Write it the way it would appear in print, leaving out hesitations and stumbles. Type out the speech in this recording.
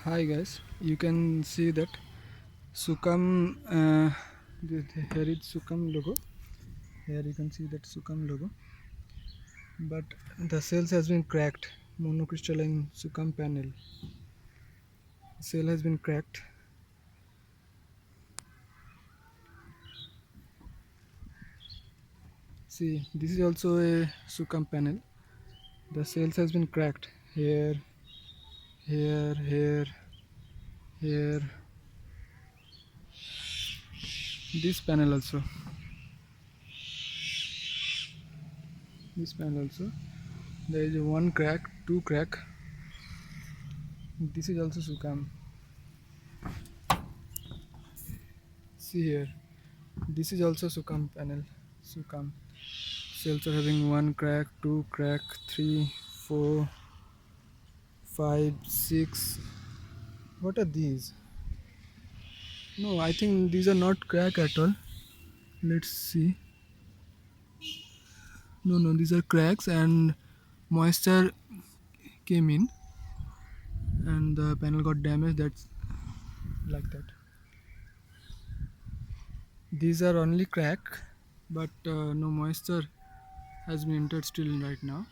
Hi guys, you can see that Sukam, here is Sukam logo. Here you can see that Sukam logo, but the cells has been cracked. Monocrystalline Sukam panel cell has been cracked. See, this is also a Sukam panel. The cells has been cracked here, here, here. This panel also. This panel also. There is one crack, two crack. This is also Sukam. See here. This is also Sukam panel. Sukam. Cells are having one crack, two crack, three, four, five, six. What are these? No, I think these are not crack at all. Let's see. No, these are cracks and moisture came in and the panel got damaged. That's like that. These are only crack, but no moisture has been entered still right now.